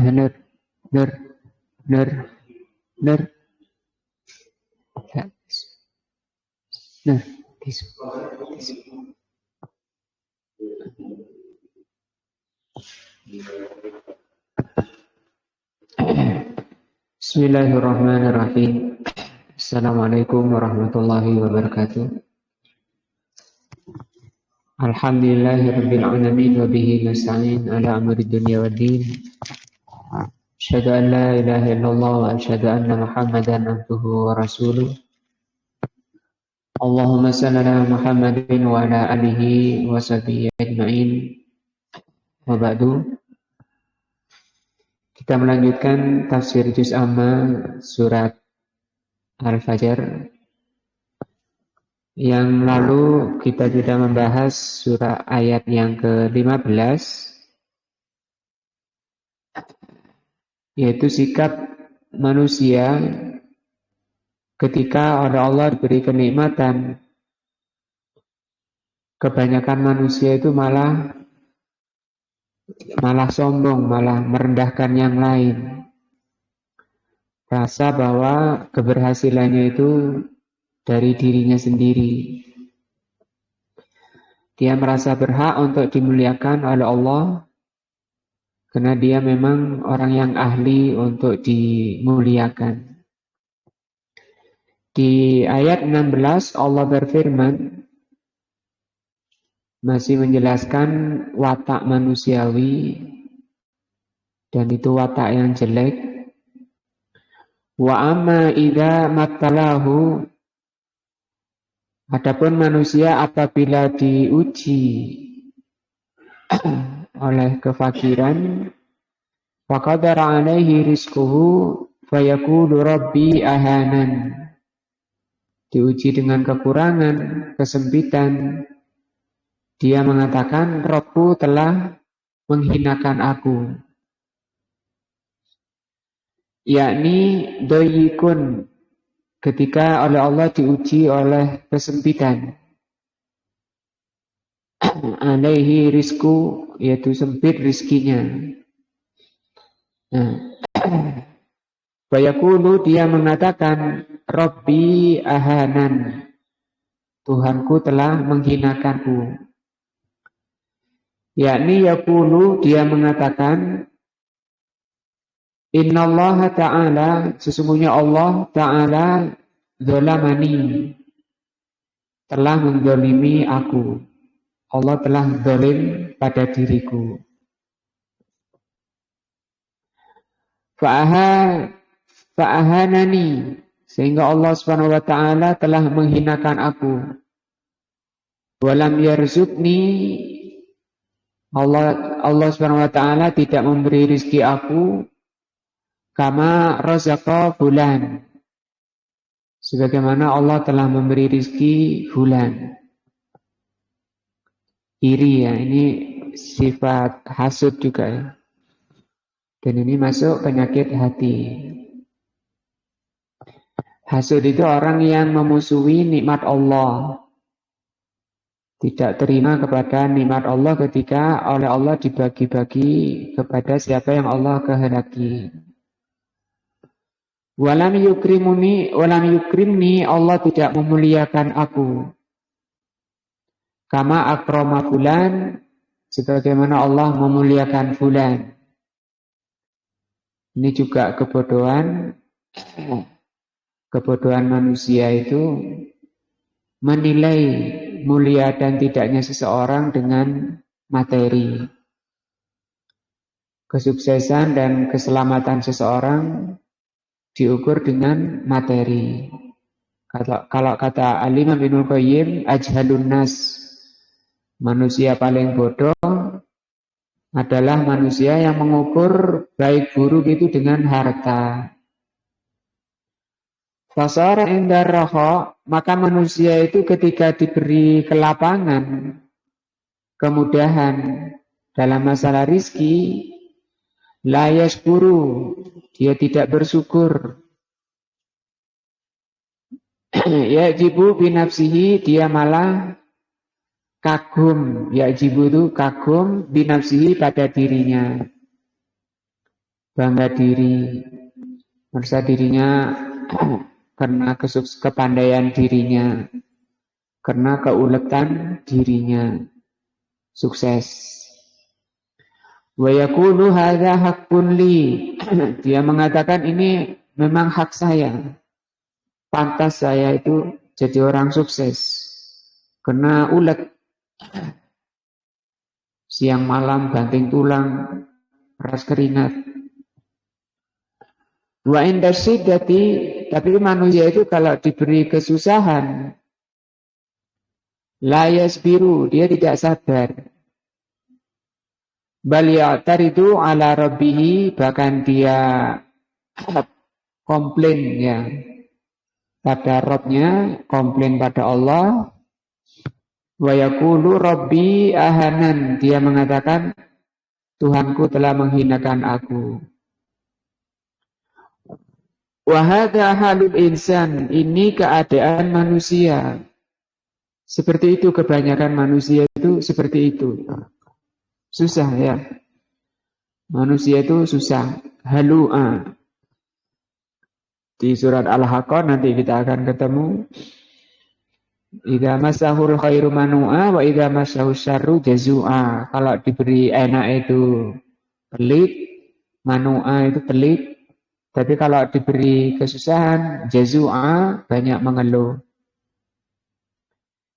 Nur, Nur, Nur, Nur, Nur, tisu, tisu. Bismillahirrahmanirrahim. Assalamualaikum warahmatullahi wabarakatuh. Alhamdulillahirabbil alamin wa bihi nasta'in ala amri dunya waddin. Asyhadu an la ilaha illallah wa asyhadu anna Muhammadan abduhu wa rasuluh. Allahumma shalli ala Muhammadin wa ala alihi wa sahbihi ajma'in. Wa ba'du. Kita melanjutkan tafsir juz amma surat Al-Fajr. Yang lalu kita sudah membahas surah ayat yang ke-15, yaitu sikap manusia ketika oleh Allah diberi kenikmatan. Kebanyakan manusia itu malah sombong, malah merendahkan yang lain. Rasa bahwa keberhasilannya itu dari dirinya sendiri. Dia merasa berhak untuk dimuliakan oleh Allah karena dia memang orang yang ahli untuk dimuliakan. Di ayat 16 Allah berfirman, masih menjelaskan watak manusiawi, dan itu watak yang jelek. Wa amma idza mattalahu, adapun manusia apabila diuji oleh kefakiran, faqadara alaihi rizquhu fayaqulu rabbi ahanan. Diuji dengan kekurangan, kesempitan, dia mengatakan, Rabbku telah menghinakan aku. Yakni doyikun, ketika oleh Allah diuji oleh kesempitan. Alaihi rizku, yaitu sempit rizkinya. Bayakulu, dia mengatakan, Rabbi ahanan, Tuhanku telah menghinakanku. Yakni yaqulu, dia mengatakan, Innallaha ta'ala, sesungguhnya Allah ta'ala zalamani, telah menzalimi aku. Allah telah zalim pada diriku. Fa'ahanani, sehingga Allah Subhanahu wa ta'ala telah menghinakan aku. Walam yarzuqni, Allah Subhanahu wa ta'ala tidak memberi rizki aku kama razaqa fulan, sebagaimana Allah telah memberi rizki fulan. Iri ya, ini sifat hasud juga ya. Dan ini masuk penyakit hati. Hasud itu orang yang memusuhi nikmat Allah. Tidak terima kepada nikmat Allah ketika oleh Allah dibagi-bagi kepada siapa yang Allah kehendaki. Walam yukrimni, Allah tidak memuliakan aku. Kama akrama fulan, Sebagaimana Allah memuliakan fulan. Ini juga kebodohan. Kebodohan manusia itu menilai mulia dan tidaknya seseorang dengan materi. Kesuksesan dan keselamatan seseorang diukur dengan materi. Kalau kata Al-Imam Ibnul Qayyim, ajhalun nas, manusia paling bodoh adalah manusia yang mengukur baik buruk itu dengan harta. Fasara indar roho, maka manusia itu ketika diberi kelapangan, kemudahan dalam masalah rizki, la yashkuru, dia tidak bersyukur. Yajibu binafsihi, dia malah kagum. Yajibu itu kagum binafsihi pada dirinya. Bangga diri. Merasa dirinya karena kepandaian dirinya. Karena keuletan dirinya. Sukses. Wa yaqulu hadza haqqun li. Dia mengatakan ini memang hak saya. Pantas saya itu jadi orang sukses. Karena ulet. Siang malam banting tulang, peras keringat. Wa inda syiddati, tapi manusia itu kalau diberi kesusahan, la yasbiru, dia tidak sabar. Bal ya'taridu ala rabbihi, bahkan dia komplain ya. Pada Rabbnya, komplain pada Allah. Wa yaqulu rabbi ahanan, dia mengatakan Tuhanku telah menghinakan aku. Wa hadza halul insan, ini keadaan manusia. Seperti itu kebanyakan manusia itu seperti itu. Susah ya. Manusia itu susah. Halu'a. Di surat Al-Haqqah nanti kita akan ketemu. Idza massahul khairu manu'a wa idza massahus syarru jazua. Kalau diberi enak itu pelit, manu'a itu pelit. Tapi kalau diberi kesusahan, jazua, banyak mengeluh.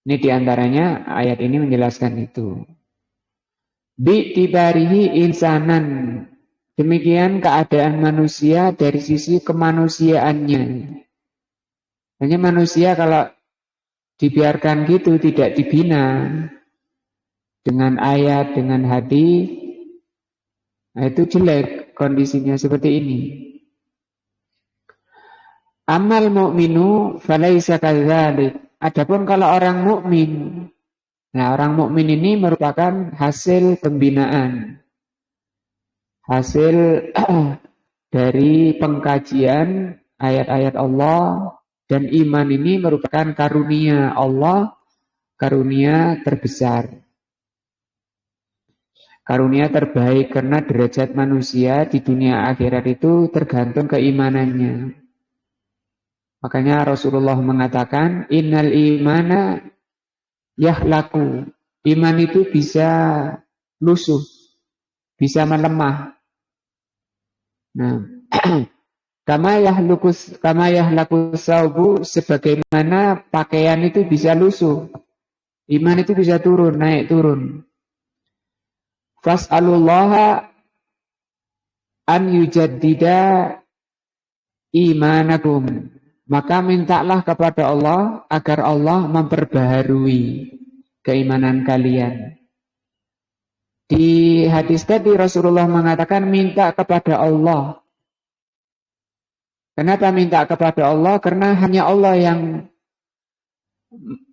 Ini diantaranya ayat ini menjelaskan itu. Bi'tibarihi insanan. Demikian keadaan manusia dari sisi kemanusiaannya. Hanya manusia kalau dibiarkan gitu, tidak dibina dengan ayat, dengan hadis, nah itu jelek kondisinya seperti ini. Amal mu'minu falaisa kadzalik. Adapun kalau orang mukmin, nah orang mukmin ini merupakan hasil pembinaan, hasil dari pengkajian ayat-ayat Allah, dan iman ini merupakan karunia Allah, karunia terbesar, karunia terbaik, karena derajat manusia di dunia akhirat itu tergantung keimanannya. Makanya Rasulullah mengatakan innal imana yahlaku, iman itu bisa lusuh, bisa melemah. Nah, kama yahlaku saubu, sebagaimana pakaian itu bisa lusuh, iman itu bisa turun, naik turun. Fas'alullaha an yujaddida imanakum, maka mintalah kepada Allah agar Allah memperbaharui keimanan kalian. Di hadis tadi Rasulullah mengatakan minta kepada Allah. Kenapa minta kepada Allah? Karena hanya Allah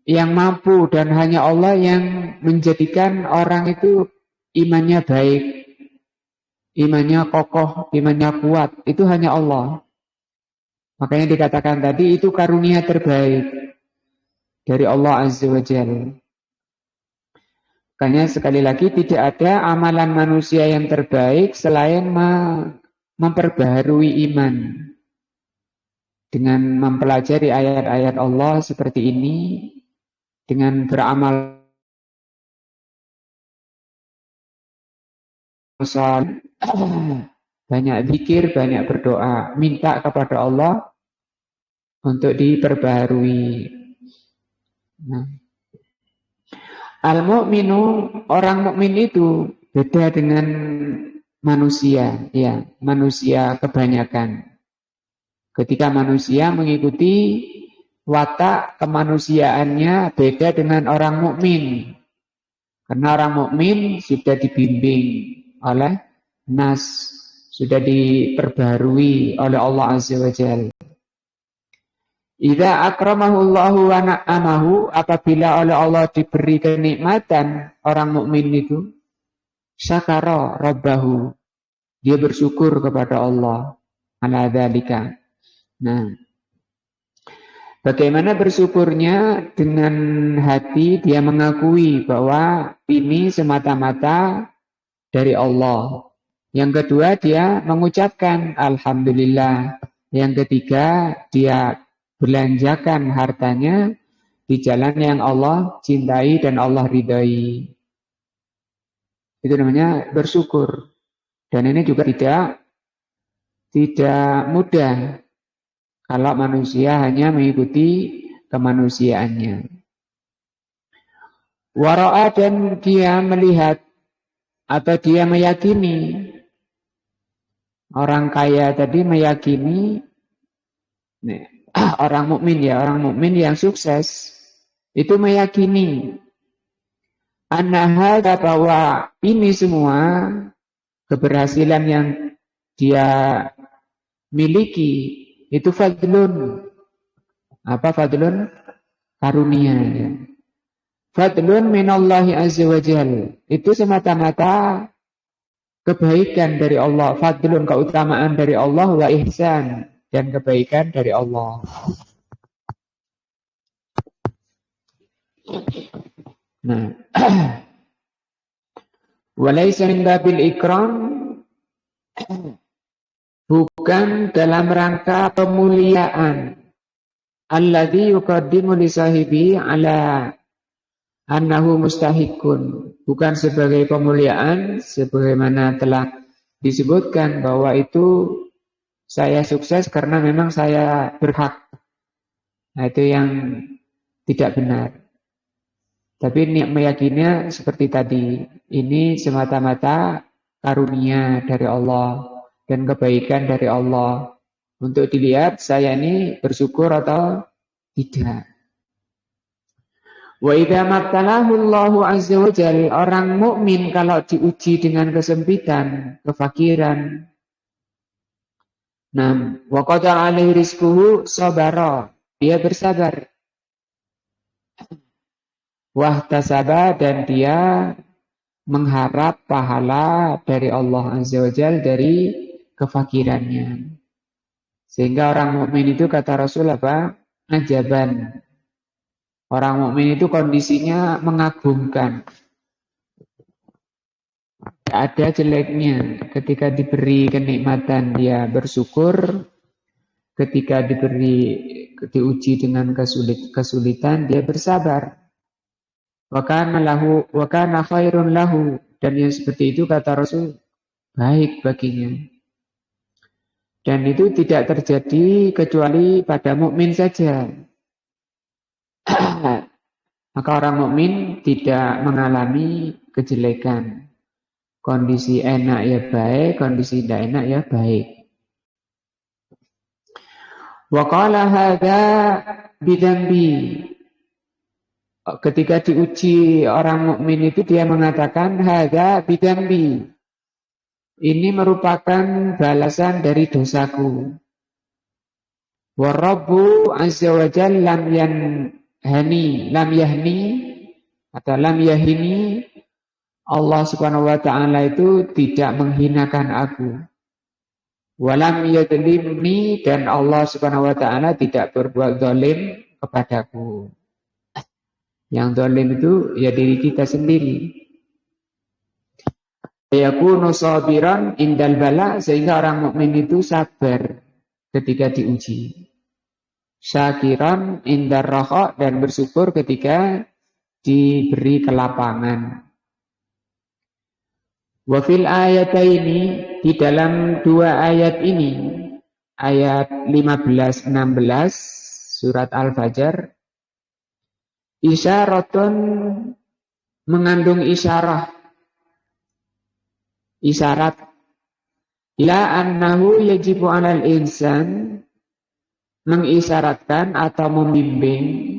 yang mampu, dan hanya Allah yang menjadikan orang itu imannya baik, imannya kokoh, imannya kuat. Itu hanya Allah. Makanya dikatakan tadi itu karunia terbaik dari Allah Azza wa Jalla. Makanya sekali lagi tidak ada amalan manusia yang terbaik selain memperbaharui iman. Dengan mempelajari ayat-ayat Allah seperti ini, dengan beramal sholat, banyak zikir, banyak berdoa, minta kepada Allah untuk diperbaharui. Nah, al-mu'minu, orang mukmin itu beda dengan manusia, ya, manusia kebanyakan. Ketika manusia mengikuti watak kemanusiaannya beda dengan orang mukmin. Karena orang mukmin sudah dibimbing oleh nas, sudah diperbarui oleh Allah Azza wa Jalla. Idza akramahullahu wa na'amahu, apabila oleh Allah diberi kenikmatan orang mukmin itu, syakara rabbahu, dia bersyukur kepada Allah ala dzalika. Nah, bagaimana bersyukurnya? Dengan hati dia mengakui bahwa ini semata-mata dari Allah. Yang kedua, dia mengucapkan alhamdulillah. Yang ketiga, dia belanjakan hartanya di jalan yang Allah cintai dan Allah ridai. Itu namanya bersyukur. Dan ini juga tidak mudah kalau manusia hanya mengikuti kemanusiaannya. Wara'a, dan dia melihat atau dia meyakini, orang kaya tadi meyakini, orang mukmin ya, orang mukmin yang sukses itu meyakini annaha, bahwa ini semua keberhasilan yang dia miliki itu fadlun. Apa fadlun? Karunia, ya. Fadlun minallahi azza wa jalla, itu semata-mata kebaikan dari Allah. Fadlun, keutamaan dari Allah, wa ihsan, dan kebaikan dari Allah. Nah, walaysa min babil ikram, bukan dalam rangka pemuliaan, alladzi yuqaddimu li sahibi ala annahu mustahikun, bukan sebagai pemuliaan sebagaimana telah disebutkan bahwa itu saya sukses karena memang saya berhak. Nah, itu yang tidak benar. Tapi meyakininya seperti tadi, ini semata-mata karunia dari Allah dan kebaikan dari Allah. Untuk dilihat saya ini bersyukur atau tidak. Wa idza mabtalahu Allahu azza wa jalla, orang mukmin kalau diuji dengan kesempitan, kefakiran, nah, wa qadara alaihi rizquhu sabara, dia bersabar. Wahtasaba, dan dia mengharap pahala dari Allah azza wa jalla dari kefakirannya. Sehingga orang mukmin itu kata Rasul apa? Ajaban. Orang mukmin itu kondisinya mengagumkan. Tidak ada jeleknya. Ketika diberi kenikmatan dia bersyukur. Ketika diuji dengan kesulitan dia bersabar. Wa kana khairun lahu, dan yang seperti itu kata Rasul baik baginya. Dan itu tidak terjadi kecuali pada mukmin saja. Maka orang mukmin tidak mengalami kejelekan. Kondisi enak ya baik, kondisi tidak enak ya baik. Wa qala hadza bidambi. Ketika diuji orang mukmin itu dia mengatakan hadza bidambi. Ini merupakan balasan dari dosaku. Wa rabbu azza wa jalla lam yahini, Allah subhanahu wa ta'ala itu tidak menghinakan aku. Walam yadlimni, dan Allah subhanahu wa ta'ala tidak berbuat zalim kepadaku. Yang zalim itu ya diri kita sendiri. Yakunu sabiran indal bala, sehingga orang mukmin itu sabar ketika diuji. Syakiran indar raha, dan bersyukur ketika diberi kelapangan. Wa fil ayataini, di dalam dua ayat ini, ayat 15-16 surat Al-Fajr, isyaratun, mengandung isyarat ila annahu yajibu 'alal insan, mengisyaratkan atau membimbing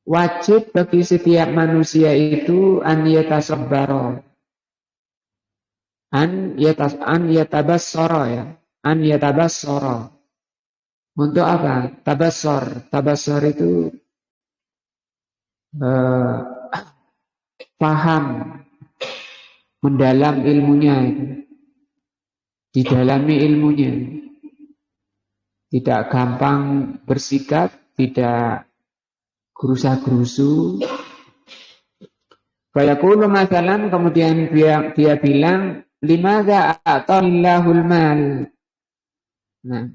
wajib bagi setiap manusia itu an yatabassara, ya, an yatabassara. Untuk apa? Tabassur itu paham, mendalam ilmunya itu, didalami ilmunya, tidak gampang bersikap, tidak gerusa-gerusu. Fayaqulu masalan, kemudian dia bilang, limadza a'tallahul mal. Nah,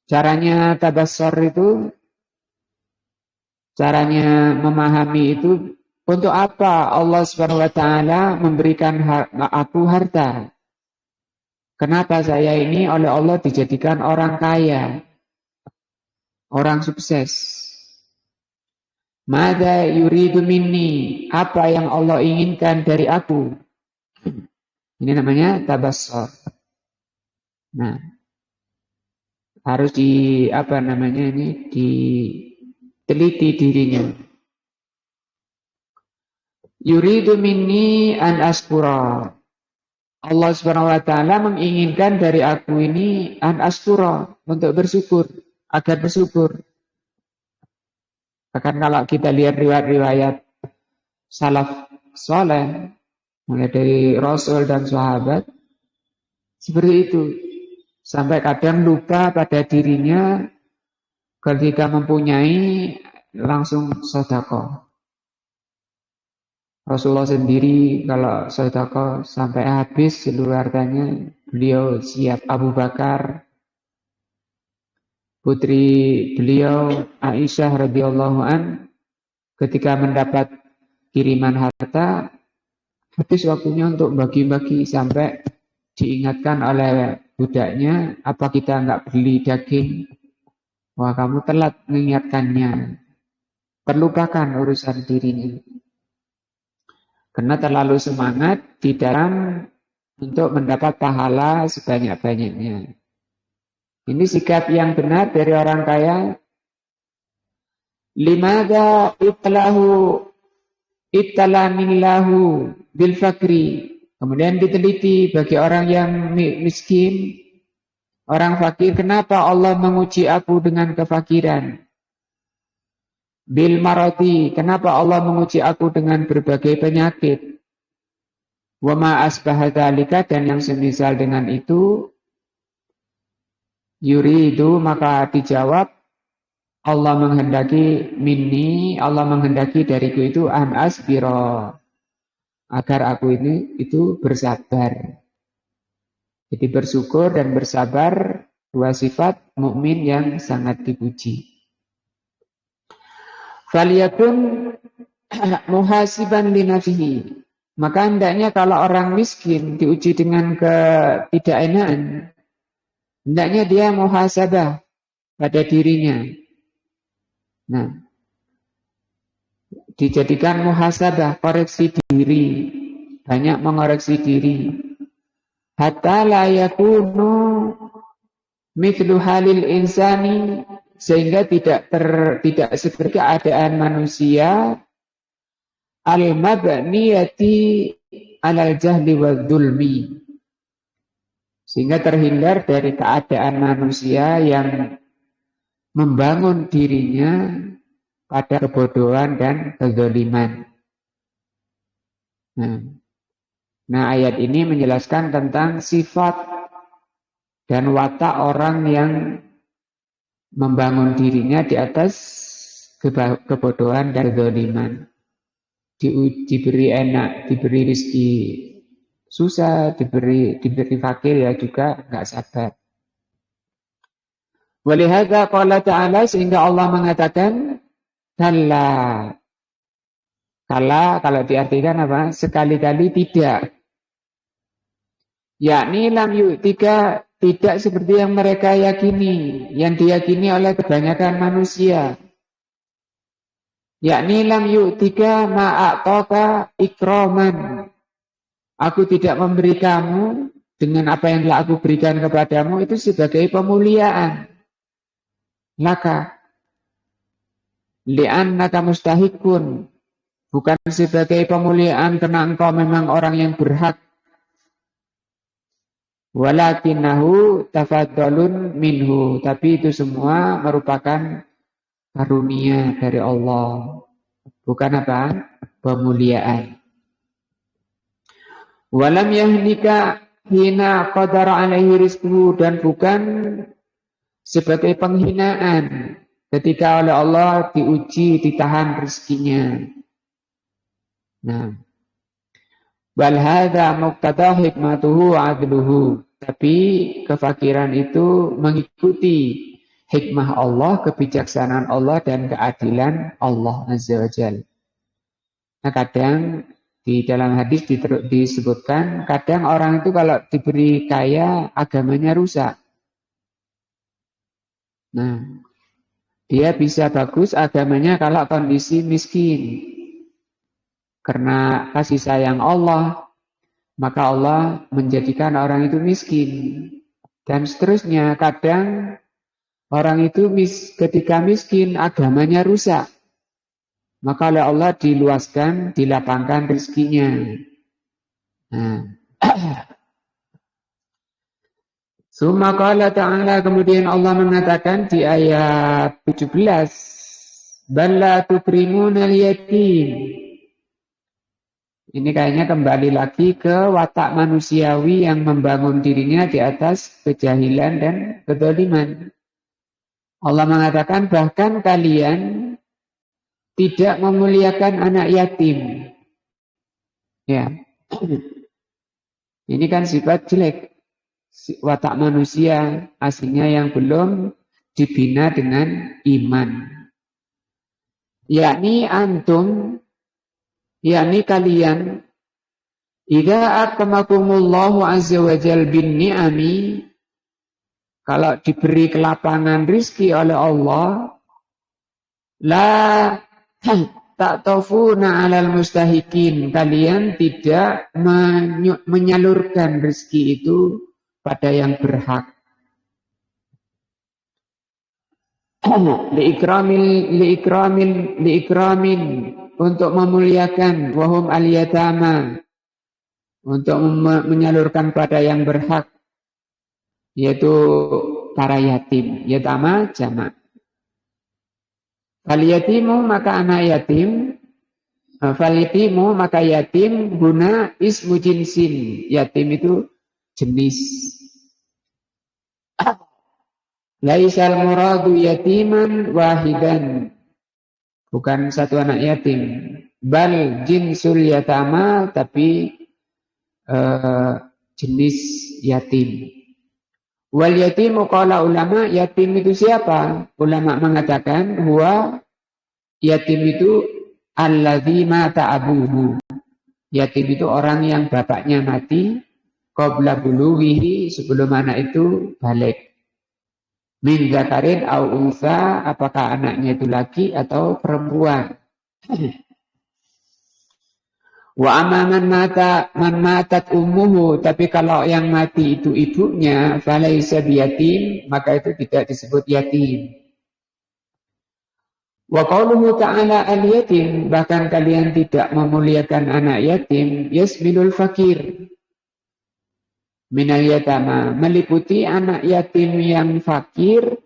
caranya tabassur itu, caranya memahami itu, untuk apa Allah Subhanahu wa taala memberikan aku harta? Kenapa saya ini oleh Allah dijadikan orang kaya, orang sukses? Mada yuridu minni, apa yang Allah inginkan dari aku? Ini namanya tabassur. Nah, harus diteliti dirinya. Yuridu minni an askura. Allah Subhanahu wa taala menginginkan dari aku ini an askura, untuk bersyukur, agar bersyukur. Bahkan kalau kita lihat riwayat-riwayat salaf soleh, mulai dari Rasul dan sahabat, seperti itu. Sampai kadang lupa pada dirinya, ketika mempunyai langsung sedekah. Rasulullah sendiri kalau sedekah sampai habis seluruh hartanya, beliau siap. Abu Bakar, putri beliau Aisyah radhiyallahu an, ketika mendapat kiriman harta, habis waktunya untuk bagi-bagi, sampai diingatkan oleh budaknya, apa kita nggak beli daging? Wah, kamu telat mengingatkannya. Terlupakan urusan dirinya. Karena terlalu semangat di dalam untuk mendapat pahala sebanyak-banyaknya. Ini sikap yang benar dari orang kaya. Limadza ibtalanillahu bil fakri. Kemudian diteliti bagi orang yang miskin, orang fakir, kenapa Allah menguji aku dengan kefakiran? Bil marati, kenapa Allah menguji aku dengan berbagai penyakit? Wa ma asbaha dzalika, dan yang semisal dengan itu. Yuridu, maka dijawab, Allah menghendaki minni, Allah menghendaki dariku itu an asbira, agar aku ini itu bersabar. Jadi bersyukur dan bersabar, dua sifat mukmin yang sangat dipuji. Faliyakun muhasiban li nafsihi, maka hendaknya kalau orang miskin diuji dengan ketidakenaan, hendaknya dia muhasabah pada dirinya. Nah, dijadikan muhasabah, koreksi diri, banyak mengoreksi diri. Hatta la yakunu mithlu halil insani, sehingga tidak seperti keadaan manusia al-mabniyati alal jahli wa dzulmi, sehingga terhindar dari keadaan manusia yang membangun dirinya pada kebodohan dan kezaliman. Nah, ayat ini menjelaskan tentang sifat dan watak orang yang membangun dirinya di atas kebodohan dan kezaliman. Diberi enak, diberi rezeki susah, diberi fakir ya juga nggak sabar. Walihada qala ta'ala, sehingga Allah mengatakan kalla. Kalla kalau diartikan apa? Sekali-kali tidak. yakni lam yu'tika, tidak seperti yang mereka yakini, yang diyakini oleh kebanyakan manusia. Yakni lam yu'tika ma'a'toka ikraman. Aku tidak memberi kamu dengan apa yang telah aku berikan kepadamu itu sebagai pemuliaan. Laka li'annaka mustahikun, bukan sebagai pemuliaan karena engkau memang orang yang berhak. Walakinahu tafaddalun minhu, tapi itu semua merupakan karunia dari Allah, bukan apa? Pemuliaan. Walam yahnika hina qadara alaihi rizquhu, dan bukan sebagai penghinaan ketika oleh Allah diuji, ditahan rezekinya. Nah, bal hadza muqtada hikmatuhu wa adluhu, tapi kefakiran itu mengikuti hikmah Allah, kebijaksanaan Allah dan keadilan Allah Azza wa Jalla. Nah, kadang di dalam hadis disebutkan, kadang orang itu kalau diberi kaya, agamanya rusak. Nah, dia bisa bagus agamanya kalau kondisi miskin. Karena kasih sayang Allah, maka Allah menjadikan orang itu miskin. Dan seterusnya, kadang orang itu ketika miskin, agamanya rusak. Maka oleh Allah diluaskan, dilapangkan rezekinya. Nah. Summa qala ta'ala, kemudian Allah mengatakan di ayat 17, balla tukrimuna al-yatim. Ini kayaknya kembali lagi ke watak manusiawi yang membangun dirinya di atas kejahilan dan kedzaliman. Allah mengatakan bahkan kalian tidak memuliakan anak yatim. Ya. Ini kan sifat jelek. Watak manusia aslinya yang belum dibina dengan iman. Yakni antum, yakni kalian, idza akamakumullahu azza wa jal bin ni'ami, kalau diberi kelapangan rizki oleh Allah, la ta'tafuna 'alal mustahikin, kalian tidak menyalurkan rezeki itu pada yang berhak. liikramin untuk memuliakan, wahum al-yatama, untuk menyalurkan pada yang berhak, yaitu para yatim. Yatama jamak. Fal yatimu maka anak yatim, fal yatimu maka yatim guna ismu jinsin. Yatim itu jenis. Laisal muradu yatiman wahidan, bukan satu anak yatim. Bal jinsul yatama, tapi jenis yatim. Wal yatimu qala ulama, yatim itu siapa? Ulama mengatakan huwa, yatim itu alladzi mata abuhu. Yatim itu orang yang bapaknya mati qabla bulughihi, sebelum anak itu balik. Min zakarin au unsa, apakah anaknya itu laki atau perempuan. Wa amaman man matat ummuhu, tapi kalau yang mati itu ibunya, falaisa biyatim, maka itu tidak disebut yatim. Wa qauluhu ta'ala al-yatim, bahkan kalian tidak memuliakan anak yatim, yasmilul fakir minal yatama, meliputi anak yatim yang fakir,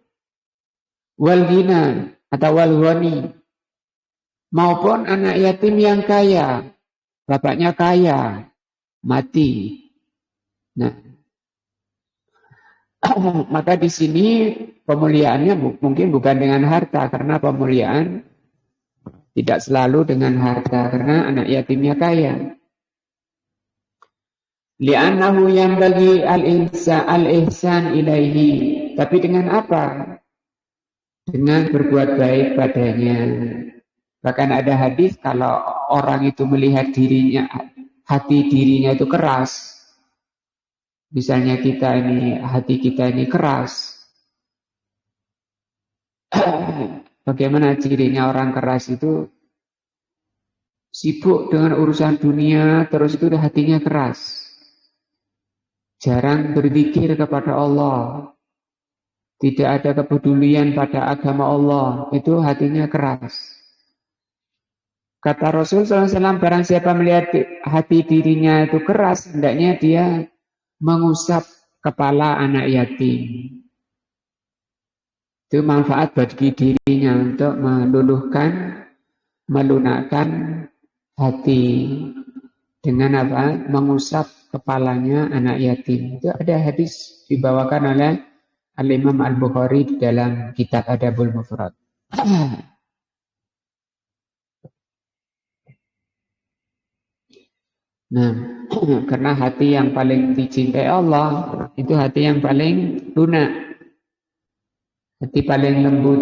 wal ghina atau wal ghani, maupun anak yatim yang kaya. Bapaknya kaya, mati. Nah, maka di sini pemuliaannya mungkin bukan dengan harta, karena pemuliaan tidak selalu dengan harta, karena anak yatimnya kaya. Li'annahu yanbaghi al-ihsan ilaihi. Tapi dengan apa? Dengan berbuat baik padanya. Bahkan ada hadis kalau orang itu melihat dirinya, hati dirinya itu keras, Misalnya hati kita ini keras. Bagaimana cirinya orang keras itu? Sibuk dengan urusan dunia, terus itu hatinya keras. Jarang berzikir kepada Allah. Tidak ada kepedulian pada agama Allah. Itu hatinya keras. Kata Rasul SAW, barang siapa melihat hati dirinya itu keras, hendaknya dia mengusap kepala anak yatim. Itu manfaat bagi dirinya untuk meluluhkan, melunakkan hati dengan apa? Mengusap kepalanya anak yatim. Itu ada hadis dibawakan oleh Al-Imam Al-Bukhari di dalam kitab Adabul Mufrad. Nah, karena hati yang paling dicintai Allah itu hati yang paling lunak, hati paling lembut.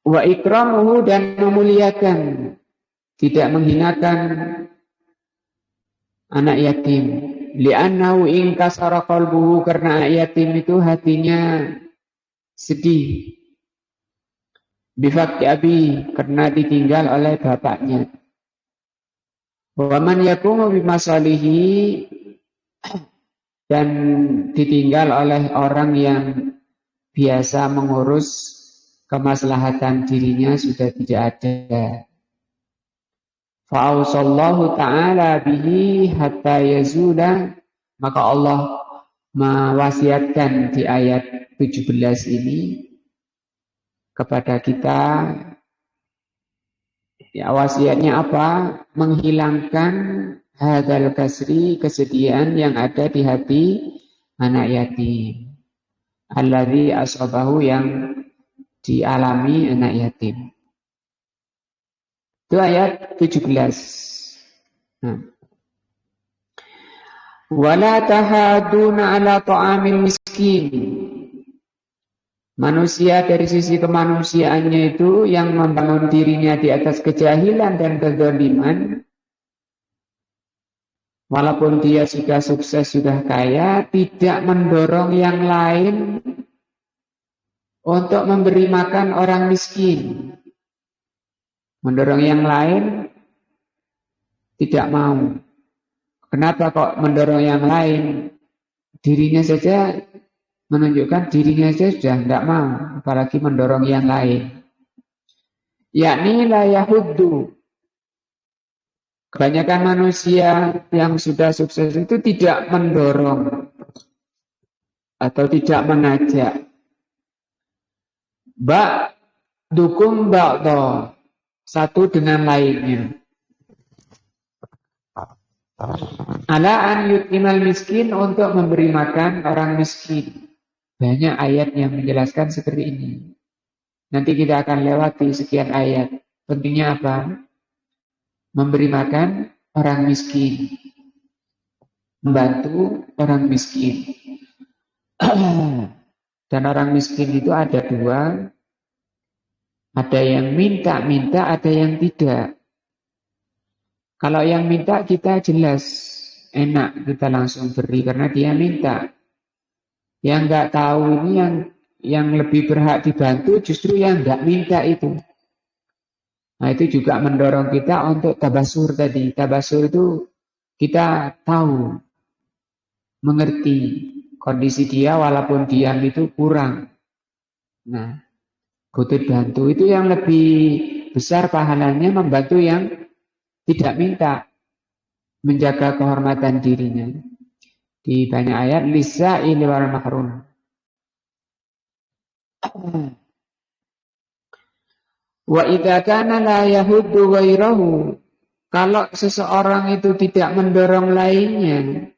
Wa ikramuhu, dan memuliakan, tidak menghinakan anak yatim. Li'annahu in kasara qalbuhu, karena anak yatim itu hatinya sedih. Bifaqdi abi, karena ditinggal oleh bapaknya. Wa man yaqumu bimasalihi, dan ditinggal oleh orang yang biasa mengurus kemaslahatan dirinya sudah tidak ada. Fa'ausallahu ta'ala bihi hatta yazula, maka Allah mewasiatkan di ayat 17 ini kepada kita. Ya, wasiatnya apa? Menghilangkan hadzal kasri, kesedihan yang ada di hati anak yatim. Alladzi asabahu, yang dialami anak yatim. Itu ayat 17. Nah. Wala tahaduna ala ta'amil miskin. Manusia dari sisi kemanusiaannya itu yang membangun dirinya di atas kejahilan dan kezaliman, walaupun dia sudah sukses, sudah kaya, tidak mendorong yang lain untuk memberi makan orang miskin. Mendorong yang lain tidak mau. Kenapa kok mendorong yang lain? Dirinya saja, menunjukkan dirinya saja sudah tidak mau, apalagi mendorong yang lain. Yakni la yahuddu. Kebanyakan manusia yang sudah sukses itu tidak mendorong atau tidak mengajak. Dukung ba'dha, satu dengan lainnya. Ala an yut'imal miskin, untuk memberi makan orang miskin. Banyak ayat yang menjelaskan seperti ini. Nanti kita akan lewati sekian ayat. Pentingnya apa? Memberi makan orang miskin. Membantu orang miskin. Dan orang miskin itu ada dua. Ada yang minta-minta, ada yang tidak. Kalau yang minta kita jelas, enak kita langsung beri karena dia minta. Yang nggak tahu ini yang lebih berhak dibantu justru yang nggak minta itu. Nah, itu juga mendorong kita untuk tabasur tadi. Tabasur itu kita tahu, mengerti kondisi dia walaupun diam itu kurang. Nah, butuh bantu itu yang lebih besar pahalanya membantu yang tidak minta, menjaga kehormatan dirinya. Di banyak ayat lisa'il wal mahrum. Wa idza kana la yahuddu ghairahu, kalau seseorang itu tidak mendorong lainnya,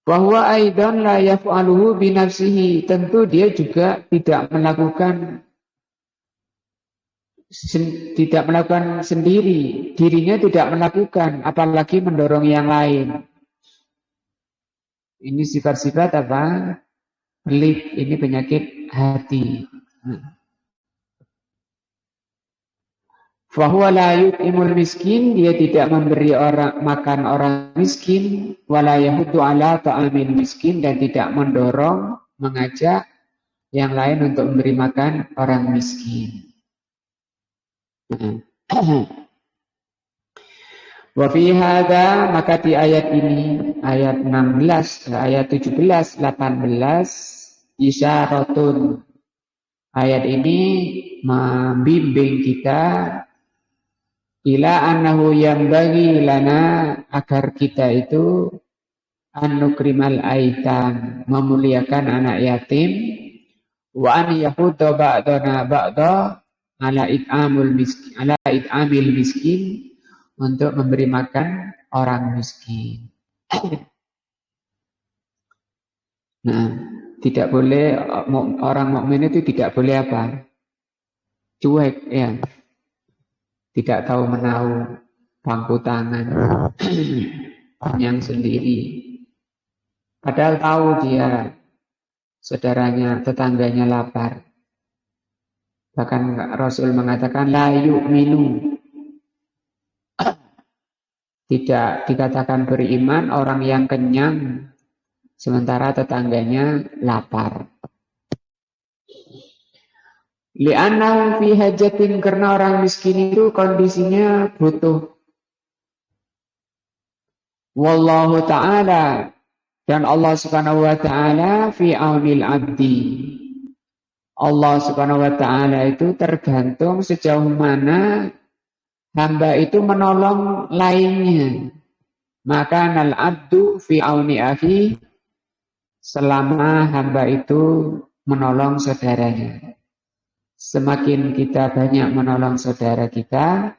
bahwa aidan la yaf'aluhu binafsihi, tentu dia juga tidak melakukan sendiri, dirinya tidak melakukan, apalagi mendorong yang lain. Ini sifat-sifat apa? Pelit, ini penyakit hati. Fahuwa la yut'imul miskin, dia tidak memberi orang makan orang miskin, wala yahuddu ala ta'amil miskin, dan tidak mendorong, mengajak yang lain untuk memberi makan orang miskin. Wa fi hadza, maka di ayat ini, ayat 16, ayat 17, 18, isyaratun. Ayat ini membimbing kita ila annahu yang bagi lana, agar kita itu an-nukrimal aitam, memuliakan anak yatim, wa an yahudda ba'dana ba'da ala it'amil miskin, untuk memberi makan orang miskin. Nah, tidak boleh, orang mukmin itu tidak boleh apa? Cuek, ya. Tidak tahu menahu, pangku tangan, yang sendiri. Padahal tahu dia, saudaranya, tetangganya lapar. Bahkan Rasul mengatakan, la yu'minu. Tidak dikatakan beriman orang yang kenyang, sementara tetangganya lapar. Li'annahu fi hajatin, karena orang miskin itu kondisinya butuh. Wallahu ta'ala, dan Allah subhanahu wa ta'ala fi aunil abdi. Allah subhanahu wa ta'ala itu tergantung sejauh mana hamba itu menolong lainnya. Maka nal abdu fi auni akhi, selama hamba itu menolong saudaranya. Semakin kita banyak menolong saudara kita,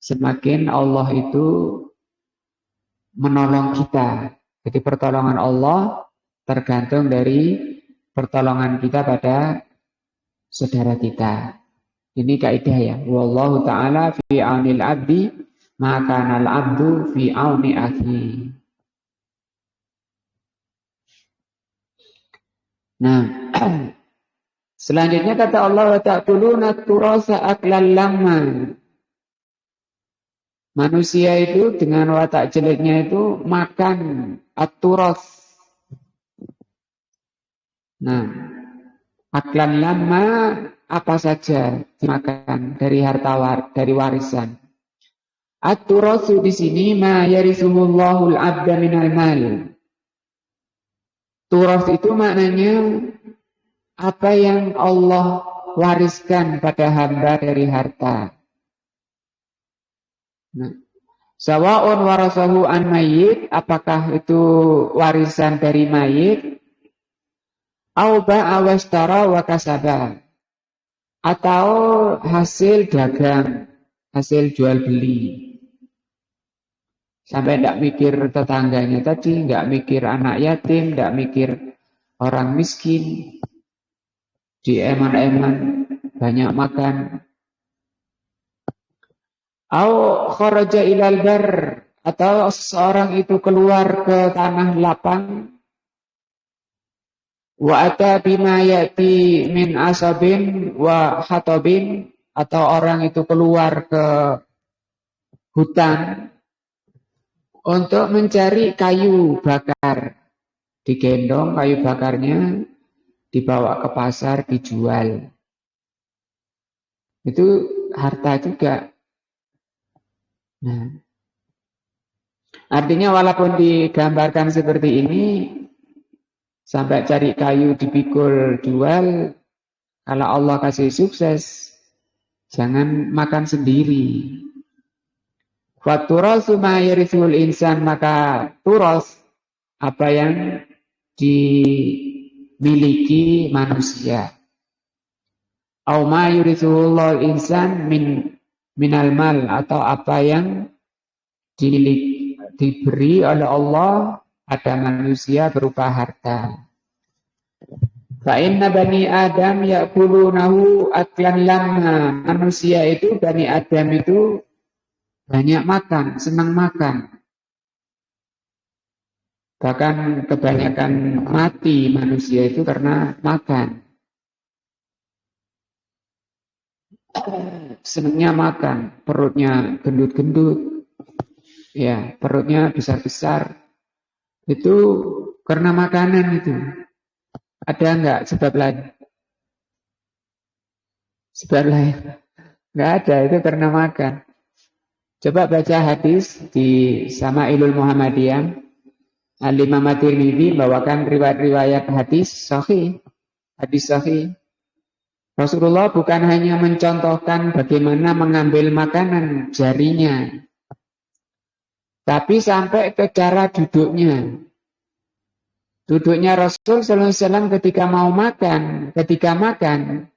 semakin Allah itu menolong kita. Jadi pertolongan Allah tergantung dari pertolongan kita pada saudara kita. Ini kaidah ya. Wallahu ta'ala fi aunil abdi, maka nal abdu fi auni akhi. Nah, selanjutnya kata Allah, wa ta'kuluna turasa aklan lamma. Manusia itu dengan watak jeleknya itu makan at-turas. Nah, aklan lamma apa saja dimakan dari dari warisan. At-turasu di sini ma yarisullahul abda minal mal. Turas itu maknanya apa yang Allah wariskan pada hamba dari harta. Nah, sawa'un warasahu an mayyit, apakah itu warisan dari mayit, au ba'a washtara wa kasaba, atau hasil dagang, hasil jual beli. Sampai tidak mikir tetangganya tadi, nggak mikir anak yatim, nggak mikir orang miskin, di eman-eman banyak makan. Au kharaja ilal bar, atau seorang itu keluar ke tanah lapang, wa ata bima yati min asabin wa hatabin, atau orang itu keluar ke hutan untuk mencari kayu bakar, digendong kayu bakarnya, dibawa ke pasar, dijual. Itu harta juga. Nah, artinya walaupun digambarkan seperti ini, sampai cari kayu dipikul jual, kalau Allah kasih sukses, jangan makan sendiri. Faturasu ma yarithul insan, maka turas apa yang dimiliki manusia. Au ma yurithul insan minal mal, atau apa yang diberi oleh Allah pada manusia berupa harta. Fa inna bani Adam ya'kulunahu aklan lamma. Manusia itu, bani Adam itu banyak makan, senang makan. Bahkan kebanyakan mati manusia itu karena makan. senangnya makan, perutnya gendut-gendut, ya, perutnya besar-besar. Itu karena makanan itu. Ada enggak sebab lain? Sebab lain? Enggak ada, itu karena makan. Coba baca hadis di Sama'ilul Muhammadiyah. Al-Imam At-Tirmidzi bawakan riwayat-riwayat hadis sahih. Hadis sahih. Rasulullah bukan hanya mencontohkan bagaimana mengambil makanan jarinya, tapi sampai ke cara duduknya. Duduknya Rasul sallallahu alaihi wasallam ketika mau makan, ketika makan,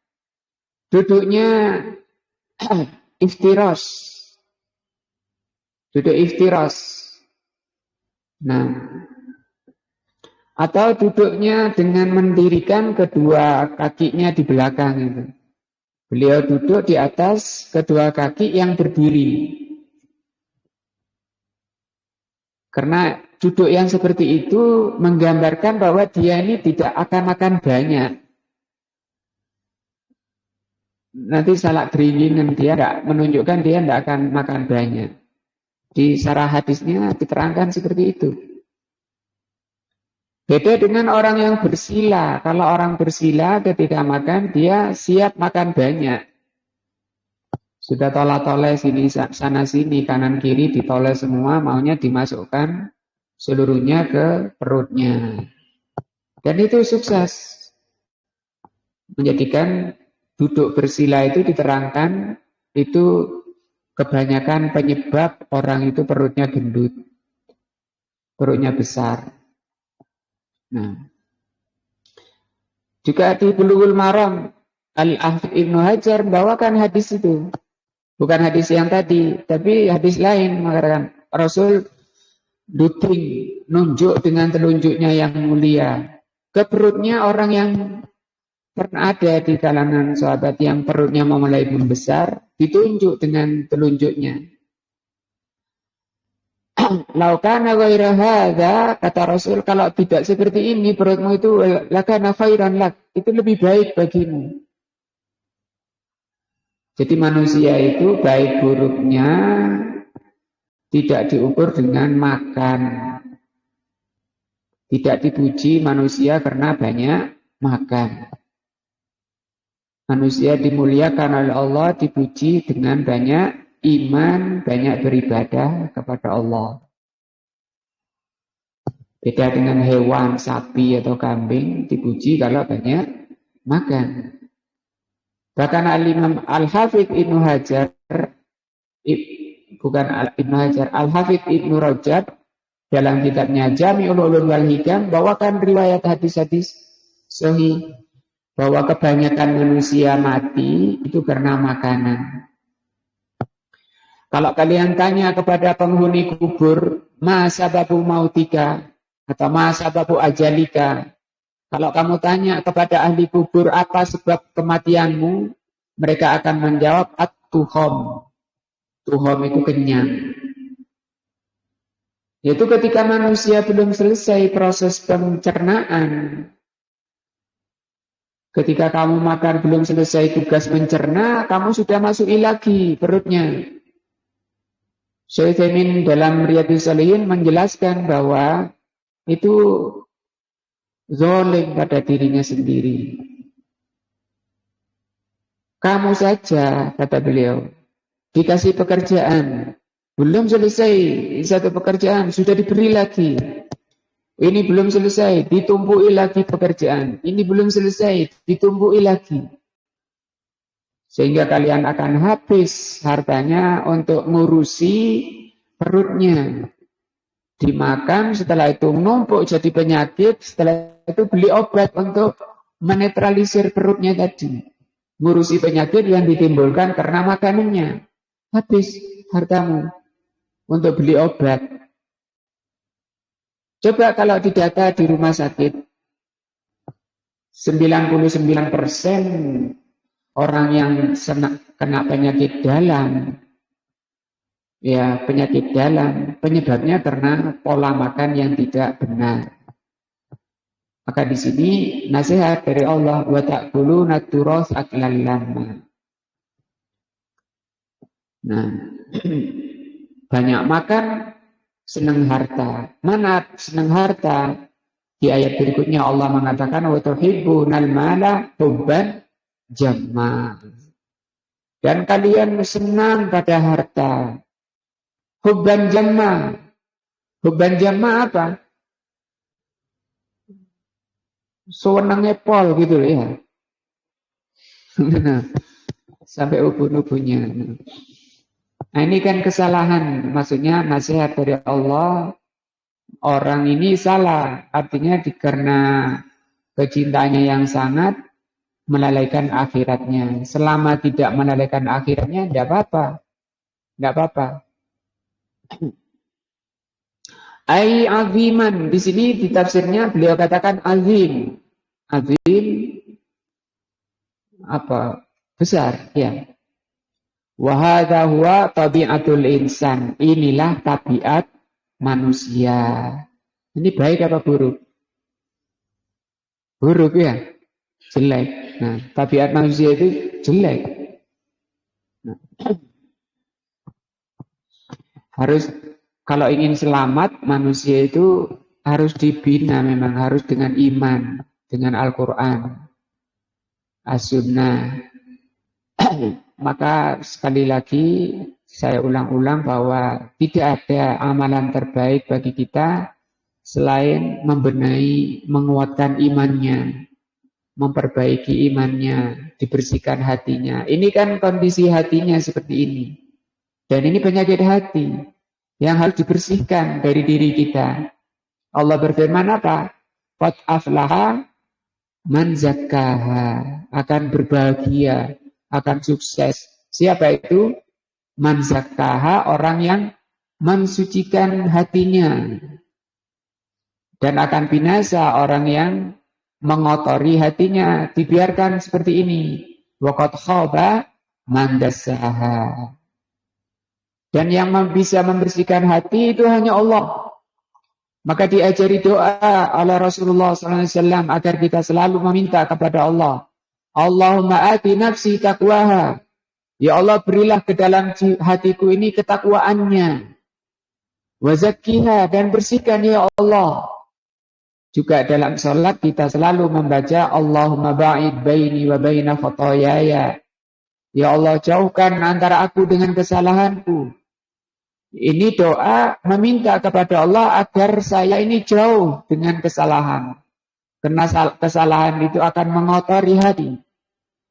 duduknya iftiros. Duduk iftiros. Nah, atau duduknya dengan mendirikan kedua kakinya di belakang itu. Beliau duduk di atas kedua kaki yang berdiri. Karena duduk yang seperti itu menggambarkan bahwa dia ini tidak akan makan banyak. Nanti salah keringinan, dia tidak menunjukkan dia tidak akan makan banyak. Di syarah hadisnya diterangkan seperti itu. Beda dengan orang yang bersila. Kalau orang bersila ketika makan, dia siap makan banyak. Sudah tolak-tolak sini, sana sini, kanan kiri ditolak semua, maunya dimasukkan seluruhnya ke perutnya. Dan itu sukses. Menjadikan duduk bersila itu diterangkan, itu kebanyakan penyebab orang itu perutnya gendut. Perutnya besar. Nah, juga di Bulughul Maram Al-Hafidz Ibnu Hajar membawakan hadis itu, bukan hadis yang tadi, tapi hadis lain mengatakan Rasul duding nunjuk dengan telunjuknya yang mulia ke perutnya orang yang pernah ada di kalangan sahabat yang perutnya mulai membesar, ditunjuk dengan telunjuknya. Laukana ghaira hadza, kata Rasul, kalau tidak seperti ini perutmu itu lakana khairan lak, itu lebih baik bagimu. Jadi manusia itu baik buruknya tidak diukur dengan makan. Tidak dipuji manusia karena banyak makan. Manusia dimuliakan oleh Allah, dipuji dengan banyak iman, banyak beribadah kepada Allah. Beda dengan hewan, sapi atau kambing, dipuji kalau banyak makan. Bahkan Al-Imam Al-Hafidz Ibnu Hajar, bukan Ibnu Hajar, Al-Hafidz Ibnu Rajab, dalam kitabnya Jami'ul Ulum wal Hikam, bawakan riwayat hadis-hadis sahih bahwa kebanyakan manusia mati itu karena makanan. Kalau kalian tanya kepada penghuni kubur, ma sababu mautika atau ma sababu ajalika, kalau kamu tanya kepada ahli kubur apa sebab kematianmu, mereka akan menjawab at-tuhom. Tuhom itu kenyang. Yaitu ketika manusia belum selesai proses pencernaan. Ketika kamu makan belum selesai tugas mencerna, kamu sudah masuki lagi perutnya. Syekh Utsaimin dalam Riyadhus Shalihin menjelaskan bahwa itu zalim pada dirinya sendiri. Kamu saja, kata beliau, dikasih pekerjaan, belum selesai satu pekerjaan, sudah diberi lagi. Ini belum selesai, ditumpui lagi pekerjaan. Ini belum selesai, ditumpui lagi. Sehingga kalian akan habis hartanya untuk ngurusi perutnya. Dimakan, setelah itu numpuk jadi penyakit, setelah itu beli obat untuk menetralisir perutnya tadi. Ngurusi penyakit yang ditimbulkan karena makanannya. Habis hartamu untuk beli obat. Coba kalau didata di rumah sakit, 99% orang yang kena penyakit dalam, ya penyakit dalam, penyebabnya karena pola makan yang tidak benar. Maka di sini nasihat dari Allah, wa ta'kuluna turas aklan lamma. Nah, banyak makan, senang harta. Mana senang harta? Di ayat berikutnya Allah mengatakan wa tuhibbunal mala hubban jamma. Dan kalian senang pada harta. Hubban jamma. Hubban jamma apa? Sewenangnya pol gitu ya. Nah, sampai ubun-ubunnya. Nah, ini kan kesalahan. Maksudnya nasihat dari Allah. Orang ini salah. Artinya karena kecintaannya yang sangat melalaikan akhiratnya. Selama tidak melalaikan akhiratnya, tidak apa-apa. Tidak apa-apa. Ai aziman. Di sini di tafsirnya beliau katakan azim. Azim apa? Besar, ya. Wa hadza huwa tabiatul insan. Inilah tabiat manusia. Ini baik apa buruk? Buruk ya, jelek. Nah, tabiat manusia itu jelek. Nah, harus kalau ingin selamat manusia itu harus dibina, memang harus dengan iman, dengan Al-Quran, As-Sunnah. Maka sekali lagi saya ulang-ulang bahwa tidak ada amalan terbaik bagi kita selain membenahi, menguatkan imannya, memperbaiki imannya, dibersihkan hatinya. Ini kan kondisi hatinya seperti ini. Dan ini penyakit hati yang harus dibersihkan dari diri kita. Allah berfirman apa? Qad aflaha man zakkaha, akan berbahagia, akan sukses. Siapa itu? Man zakkaha, orang yang mensucikan hatinya. Dan akan binasa orang yang mengotori hatinya. Dibiarkan seperti ini. Wa qad khaba man dassaha. Dan yang bisa membersihkan hati itu hanya Allah. Maka diajari doa oleh Rasulullah SAW agar kita selalu meminta kepada Allah. Allahumma ati nafsi taqwaha. Ya Allah, berilah ke dalam hatiku ini ketakwaannya. Wa zakkiha, dan bersihkan ya Allah. Juga dalam sholat kita selalu membaca Allahumma ba'id baini wa baina khotoyaya. Ya Allah, jauhkan antara aku dengan kesalahanku. Ini doa meminta kepada Allah agar saya ini jauh dengan kesalahan. Karena kesalahan itu akan mengotori hati.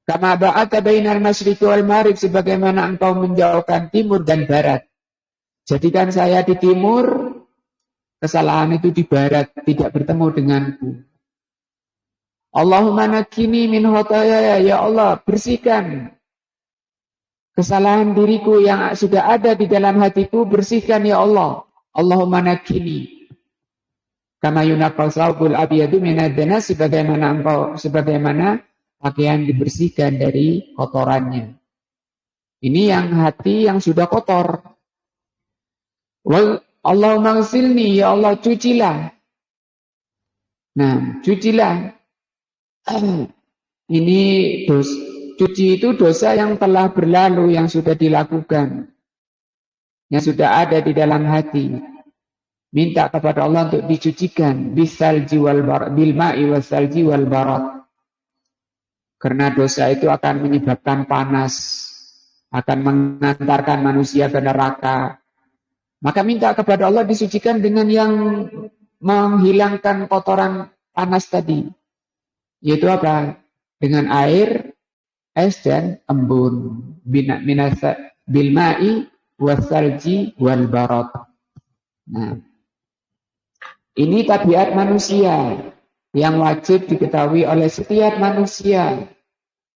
Kama ba'ata bainal masyriqi wal maghrib, sebagaimana engkau menjauhkan timur dan barat. Jadikan saya di timur, kesalahan itu di barat, tidak bertemu denganku. Allahumma nakini min khotoyaya, ya Allah, bersihkan kesalahan diriku yang sudah ada di dalam hatiku, bersihkan ya Allah. Allahumma nakini kama yunaqal saubul abyadu minad danas, sebagaimana pakaian dibersihkan dari kotorannya. Ini yang hati yang sudah kotor. Allahumma ghsilni, ya Allah, cucilah. Nah, cucilah. Ini cuci itu dosa yang telah berlalu, yang sudah dilakukan, yang sudah ada di dalam hati. Minta kepada Allah untuk dicucikan bil ma'i wasalji wal barad. Karena dosa itu akan menyebabkan panas, akan mengantarkan manusia ke neraka. Maka minta kepada Allah disucikan dengan yang menghilangkan kotoran panas tadi. Yaitu apa? Dengan air, es dan embun. Bil ma'i wasalji wal barad. Nah, ini tabiat manusia yang wajib diketahui oleh setiap manusia.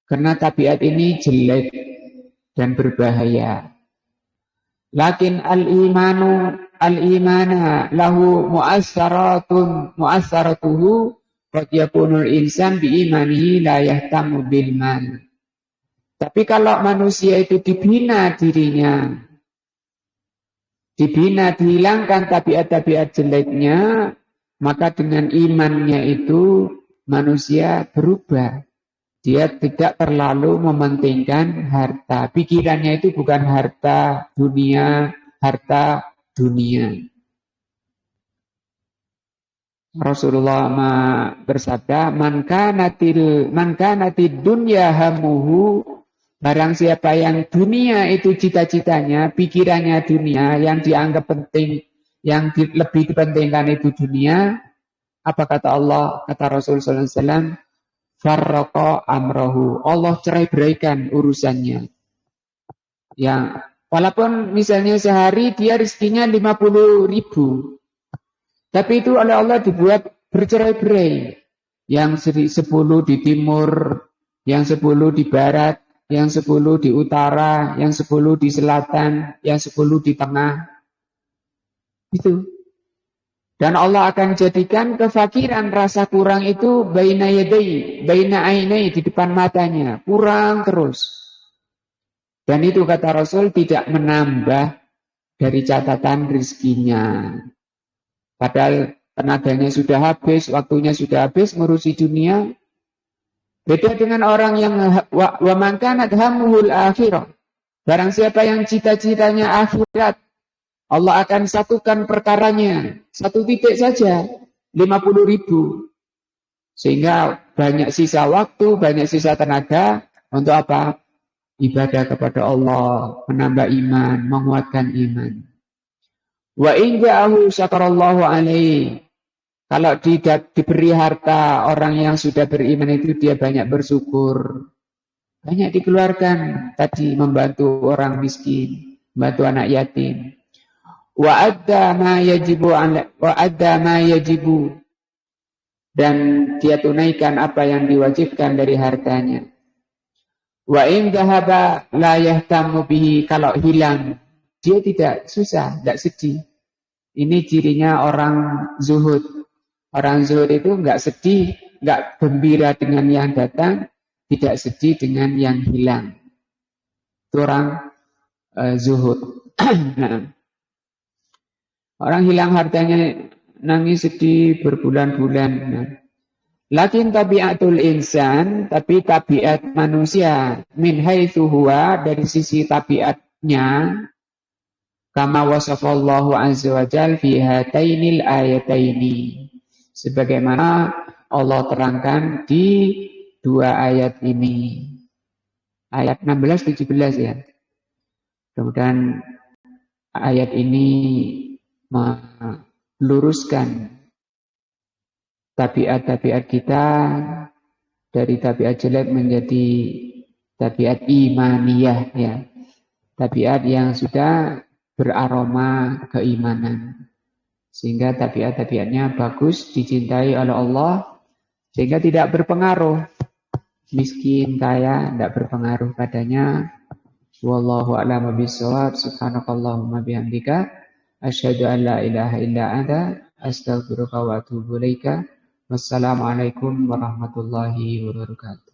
Karena tabiat ini jelek dan berbahaya. Lakin al-imana lahu mu'assaratuhu qad yakunul insan bi imanihi la yahtamu bil mal. Tapi kalau manusia itu dibina dirinya, dibina, dihilangkan tabiat-tabiat jeleknya, maka dengan imannya itu manusia berubah. Dia tidak terlalu mementingkan harta. Pikirannya itu bukan harta dunia, harta dunia. Rasulullah bersabda, man kanatid dunya hamuhu, barang siapa yang dunia itu cita-citanya, pikirannya dunia, yang dianggap penting, yang lebih dipentingkan itu dunia, apa kata Allah, kata Rasulullah SAW, farraqa amrohu, Allah cerai-beraikan urusannya. Yang walaupun misalnya sehari dia rezekinya 50.000, tapi itu oleh Allah dibuat bercerai-berai. Yang 10 di timur, yang 10 di barat, yang 10 di utara, yang 10 di selatan, yang 10 di tengah. Itu. Dan Allah akan jadikan kefakiran rasa kurang itu baina yadai, baina ainai, di depan matanya. Kurang terus. Dan itu kata Rasul tidak menambah dari catatan rezekinya. Padahal tenaganya sudah habis, waktunya sudah habis ngurusi dunia. Beda dengan orang yang wa man kanat hammuhul akhirah. Barang siapa yang cita-citanya akhirat, Allah akan satukan perkaranya. Satu titik saja, 50.000. Sehingga banyak sisa waktu, banyak sisa tenaga untuk apa? Ibadah kepada Allah, menambah iman, menguatkan iman. Wa in ja'ahu syakarallahu alaihi. Kalau diberi harta, orang yang sudah beriman itu dia banyak bersyukur. Banyak dikeluarkan tadi membantu orang miskin, membantu anak yatim. Wa adda ma yajibu, dan dia tunaikan apa yang diwajibkan dari hartanya. Wa in dhahaba la yahtamu bihi, kalau hilang dia tidak susah, tidak sedih. Ini cirinya orang zuhud. Orang zuhud itu enggak sedih, enggak gembira dengan yang datang, tidak sedih dengan yang hilang. Itu orang zuhud. Nah, orang hilang hartanya nangis sedih berbulan-bulan. Nah, lakin tabiatul insan, tapi tabiat manusia min haitsu huwa, dari sisi tabiatnya, kama wasafallahu azza wa jal fi hatainil ayataini, sebagaimana Allah terangkan di dua ayat ini. Ayat 16-17 ya. Kemudian ayat ini meluruskan tabiat-tabiat kita dari tabiat jelek menjadi tabiat imaniyah ya. Tabiat yang sudah beraroma keimanan. Sehingga tabiat-tabiatnya bagus, dicintai oleh Allah, sehingga tidak berpengaruh. Miskin, kaya, tidak berpengaruh padanya. Wallahu a'lam bishawab. Subhanakallahumma bihamdika asyhadu an la ilaha illa anta astaghfiruka wa atubu ilaika. Wassalamualaikum warahmatullahi wabarakatuh.